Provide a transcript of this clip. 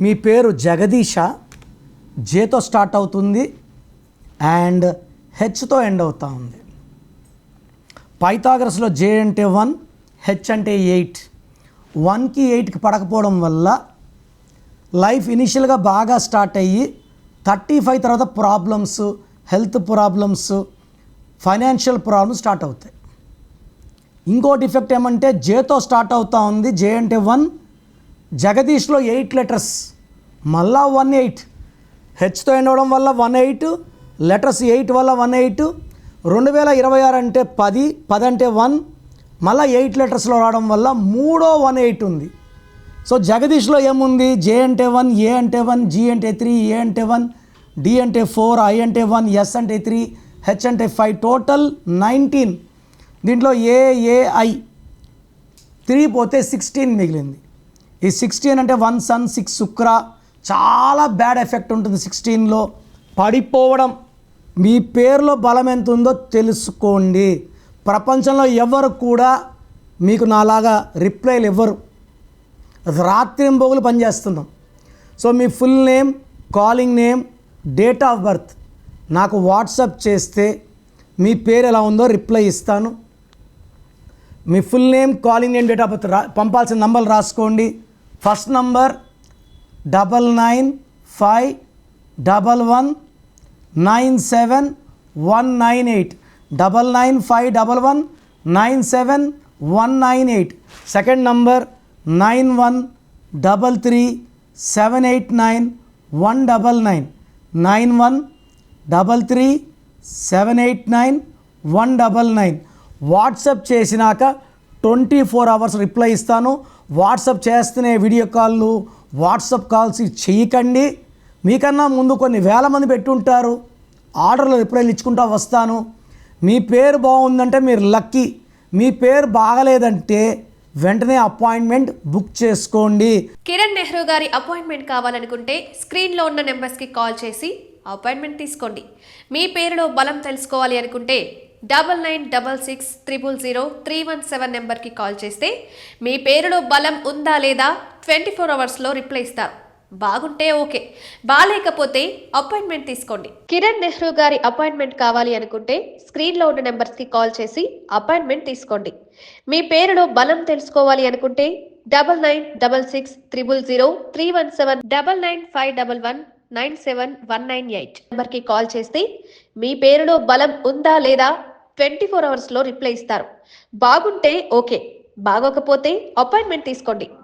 మీ పేరు జగదీష, జేతో స్టార్ట్ అవుతుంది and హెచ్తో end అవుతూ ఉంది. పైథాగరస్లో జే అంటే 1, హెచ్ అంటే 8. 1కి 8కి పడకపోవడం వల్ల లైఫ్ ఇనిషియల్గా బాగా స్టార్ట్ అయ్యి 35 తర్వాత problems, health problems, financial problems start అవుతాయి. ఇంకోటి ఎఫెక్ట్ ఏమంటే జేతో స్టార్ట్ అవుతూ ఉంది. జే అంటే 1, జగదీష్లో 8 లెటర్స్, మళ్ళా 18. హెచ్తో ఎండ్ అవడం వల్ల 18, లెటర్స్ 8 వల్ల 18. 2026 అంటే 10, 10 అంటే 1, మళ్ళీ 8 లెటర్స్లో రావడం వల్ల 18 ఉంది. సో జగదీష్లో ఏముంది? జే అంటే 1, ఏ అంటే 1, జీ అంటే 3, ఏ అంటే 1, డి అంటే 4, ఐ అంటే 1, ఎస్ అంటే 3, హెచ్ అంటే 5, టోటల్ 19. దీంట్లో ఏఐ 3 పోతే 16 మిగిలింది. ఈ 16 అంటే 1 సన్, 6 శుక్ర, చాలా బ్యాడ్ ఎఫెక్ట్ ఉంటుంది 16లో. పడిపోవడం. మీ పేరులో బలం ఎంత ఉందో తెలుసుకోండి. ప్రపంచంలో ఎవరు కూడా మీకు నాలాగా రిప్లైలు ఇవ్వరు. రాత్రింబొగులు పనిచేస్తున్నాం. సో మీ full name, calling name, date of birth నాకు వాట్సాప్ చేస్తే మీ పేరు ఎలా ఉందో రిప్లై ఇస్తాను. మీ full name, calling name, date of birth పంపాల్సిన నంబర్లు రాసుకోండి. First number 9951197198, 9951197198. Second number 9133789199, 9133789199. WhatsApp చేసినాక 24 అవర్స్ రిప్లై ఇస్తాను. వాట్సాప్ చేస్తూనే వీడియో కాల్లు, వాట్సాప్ కాల్స్ చేయకండి. మీకన్నా ముందు కొన్ని వేల మంది పెట్టుంటారు. ఆర్డర్లో రిప్లైలు ఇచ్చుకుంటూ వస్తాను. మీ పేరు బాగుందంటే మీరు లక్కీ. మీ పేరు బాగలేదంటే వెంటనే అపాయింట్మెంట్ బుక్ చేసుకోండి. కిరణ్ నెహ్రూ గారి అపాయింట్మెంట్ కావాలనుకుంటే స్క్రీన్లో ఉన్న నెంబర్స్కి కాల్ చేసి అపాయింట్మెంట్ తీసుకోండి. మీ పేరులో బలం తెలుసుకోవాలి అనుకుంటే 9966000317 నెంబర్కి కాల్ చేస్తే మీ పేరులో బలం ఉందా లేదా 24 అవర్స్లో రిప్లై ఇస్తారు. బాగుంటే ఓకే, బాగాలేకపోతే అపాయింట్మెంట్ తీసుకోండి. కిరణ్ నెహ్రూ గారి అపాయింట్మెంట్ కావాలి అనుకుంటే స్క్రీన్లో ఉన్న నెంబర్స్కి కాల్ చేసి అపాయింట్మెంట్ తీసుకోండి. మీ పేరులో బలం తెలుసుకోవాలి అనుకుంటే 9966000317, 9951197198 నెంబర్కి కాల్ చేస్తే మీ పేరులో బలం ఉందా లేదా 24 అవర్స్లో రిప్లై ఇస్తారు. బాగుంటే ఓకే, బాగోకపోతే అపాయింట్మెంట్ తీసుకోండి.